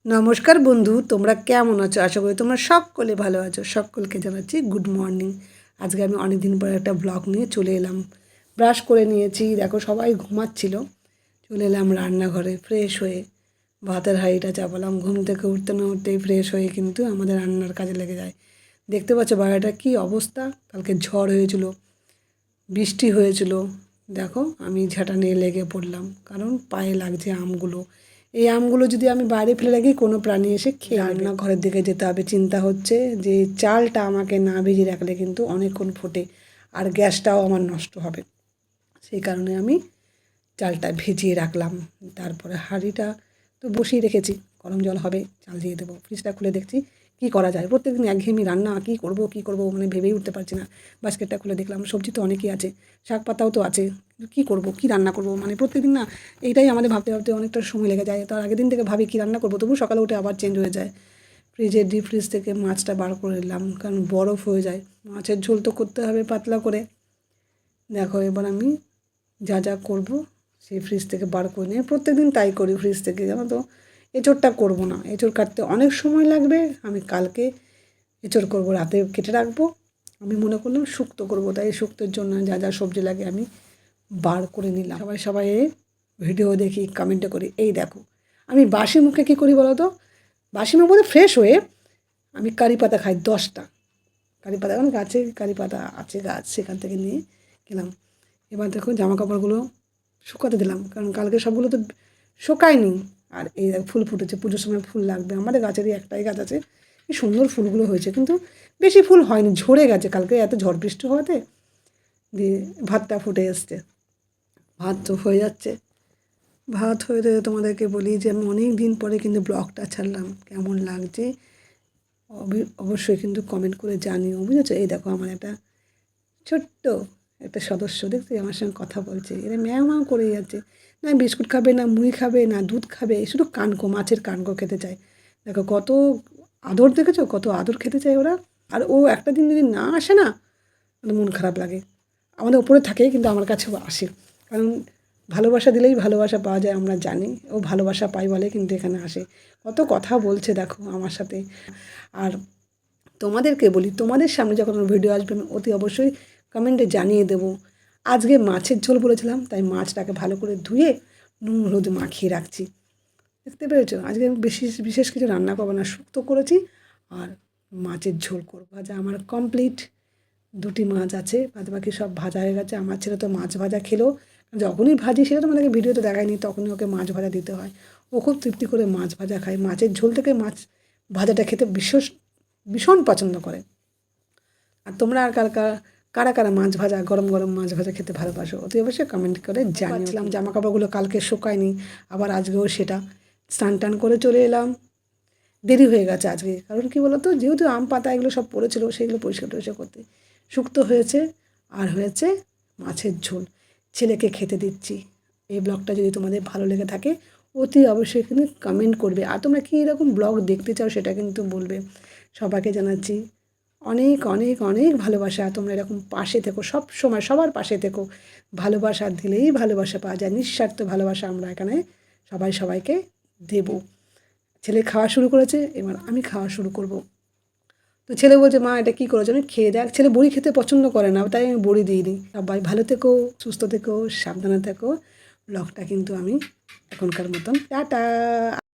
নমস্কার বন্ধু, তোমরা কেমন আছো? আশা করি তোমরা সকলে ভালো আছো। সকলকে জানাচ্ছি গুড মর্নিং। আজকে আমি অনেকদিন পরে একটা ব্লগ নিয়ে চলে এলাম। ব্রাশ করে নিয়েছি, দেখো সবাই ঘুমাচ্ছিল। চলে এলাম রান্নাঘরে ফ্রেশ হয়ে, ভাতের হাঁড়িটা চাপালাম। ঘুম থেকে উঠতে না উঠতেই ফ্রেশ হয়ে কিন্তু আমাদের রান্নার কাজে লেগে যায়। দেখতে পাচ্ছ বাইরেটা কী অবস্থা। কালকে ঝড় হয়েছিল, বৃষ্টি হয়েছিল। দেখো আমি ঝাঁটা নিয়ে লেগে পড়লাম, কারণ পায়ে লাগছে আমগুলো। এই আমগুলো যদি আমি বাইরে ফেলে রাখি কোনো প্রাণী এসে খেয়ে নেবে। ঘরের দিকে যেতে হবে, চিন্তা হচ্ছে যে চালটা আমাকে না ভিজিয়ে রাখলে কিন্তু অনেকক্ষণ ফোটে, আর গ্যাসটাও আমার নষ্ট হবে। সেই কারণে আমি চালটা ভিজিয়ে রাখলাম। তারপরে হাঁড়িটা তো বসিয়ে রেখেছি, গরম জল হবে, চাল দিয়ে দেবো। ফ্রিজটা খুলে দেখছি কী করা যায়। প্রত্যেকদিন একঘেয়েমি রান্না, কী করব মানে ভেবেই উঠতে পারছি না। বাস্কেটটা খুলে দেখলাম সবজি তো অনেকই আছে, শাক পাতাও তো আছে, কী করব, কী রান্না করব, মানে প্রত্যেকদিন না এইটাই আমাদের ভাবতে ভাবতে অনেকটা সময় লেগে যায়। তার আগের দিন থেকে ভাবি কী রান্না করবো, তবু সকালে উঠে আবার চেঞ্জ হয়ে যায়। ডিপ ফ্রিজ থেকে মাছটা বার করে নিলাম, কারণ বরফ হয়ে যায়। মাছের ঝোল তো করতে হবে পাতলা করে। দেখো এবার আমি যা যা করবো সেই ফ্রিজ থেকে বার করে নিয়ে, প্রত্যেকদিন তাই করি ফ্রিজ থেকে, জানো তো। এঁচোড়টা করবো না, এঁচোড় কাটতে অনেক সময় লাগবে। আমি কালকে এঁচোড় করবো, রাতে কেটে রাখবো। আমি মনে করলাম শুক্তো করবো, তাই শুক্তোর জন্য যা যা সবজি লাগে আমি বার করে নিলাম। সবাই ভিডিও দেখি, কমেন্টে করি। এই দেখো আমি বাসি মুখে কী করি বলো তো, বাসি মুখ বলতে ফ্রেশ হয়ে আমি কারি পাতা খাই 10টা। কারি পাতা, এখন গাছে কারি পাতা আছে, গাছ, সেখান থেকে নিয়ে গেলাম। এবার দেখো জামা কাপড়গুলো শুকাতে দিলাম, কারণ কালকে সবগুলো তো শুকায়নি। আর এই ফুল ফুটেছে, পুজোর সময় ফুল লাগবে। আমাদের গাছেরই একটাই গাছ আছে, কি সুন্দর ফুলগুলো হয়েছে, কিন্তু বেশি ফুল হয়নি, ঝরে গেছে কালকে এত ঝড় বৃষ্টি হওয়াতে। দিয়ে ভাতটা ফুটে এসছে, ভাত তো হয়ে যাচ্ছে। ভাত হয়ে তোমাদেরকে বলি যে আমি অনেক দিন পরে কিন্তু ব্লগটা ছাড়লাম। কেমন লাগছে অবশ্যই কিন্তু কমেন্ট করে জানিও, বুঝেছো। এই দেখো আমার একটা ছোট্ট একটা সদস্য দেখছি আমার সঙ্গে কথা বলছে, এরা ম্যাও ম্যাও করে যাচ্ছে। না বিস্কুট খাবে, না মুড়ি খাবে, না দুধ খাবে, শুধু কানকো, মাছের কানকো খেতে চায়। দেখো কত আদর, দেখেছো কত আদর খেতে চায় ওরা। আর ও একটা দিন যদি না আসে না, মানে মন খারাপ লাগে। আমাদের উপরে থাকে কিন্তু আমার কাছেও আসে, কারণ ভালোবাসা দিলেই ভালোবাসা পাওয়া যায়, আমরা জানি। ও ভালোবাসা পাই বলে কিন্তু এখানে আসে। কত কথা বলছে দেখো আমার সাথে। আর তোমাদেরকে বলি, তোমাদের সামনে যখন ভিডিও আসবে আমি অতি অবশ্যই কমেন্টে জানিয়ে দেবো। আজকে মাছের ঝোল বলেছিলাম, তাই মাছটাকে ভালো করে ধুয়ে নুন হলুদ মাখিয়ে রাখছি। দেখতে পেরেছো, আজকে বিশেষ কিছু রান্না করবো না, শুক্তো করেছি আর মাছের ঝোল করবো। ভাজা আমার কমপ্লিট, 2টি মাছ আছে, বাদ বাকি সব ভাজা হয়ে গেছে। আমার ছেলে তো মাছ ভাজা খেলেও, যখনই ভাজি সেটা তোমাদেরকে ভিডিওতে দেখায়নি, তখনই ওকে মাছ ভাজা দিতে হয়। ও খুব তৃপ্তি করে মাছ ভাজা খায়, মাছের ঝোল থেকে মাছ ভাজাটা খেতে ভীষণ পছন্দ করে। আর তোমরা আর কারা কারা মাছ ভাজা, গরম গরম মাছ ভাজা খেতে ভালোবাসো, অতি অবশ্যই কমেন্ট করে জানিয়েছিলাম। জামা কাপড়গুলো কালকে শুকায়নি, আবার আজকেও সেটা স্নান টান করে চলে এলাম। দেরি হয়ে গেছে আজকে, কারণ কী বলো তো, যেহেতু আম পাতা এগুলো সব পড়েছিল, সেগুলো পরিষ্কার টরিষ্কার করতে। শুক্তো হয়েছে আর হয়েছে মাছের ঝোল, ছেলেকে খেতে দিচ্ছি। এই ব্লগটা যদি তোমাদের ভালো লেগে থাকে অতি অবশ্যই কিন্তু কমেন্ট করবে। আর তোমরা কী এরকম ব্লগ দেখতে চাও সেটা কিন্তু বলবে। সবাইকে জানাচ্ছি অনেক অনেক অনেক ভালোবাসা। তোমরা এরকম পাশে থেকো, সব সময় সবার পাশে থেকো। ভালোবাসা দিলেই ভালোবাসা পাওয়া যায়, নিঃস্বার্থ ভালোবাসা আমরা এখানে সবাইকে দেবো। ছেলে খাওয়া শুরু করেছে, এবার আমি খাওয়া শুরু করব। তো ছেলে বলছে মা এটা কী করেছো, আমি খেয়ে দেখ। ছেলে বড়ি খেতে পছন্দ করে না, তাই আমি বড়ি দিইনি। সবাই ভালো থেকো, সুস্থ থেকো, সাবধানে থেকো। ব্লগটা কিন্তু আমি এখনকার মতন টাটা।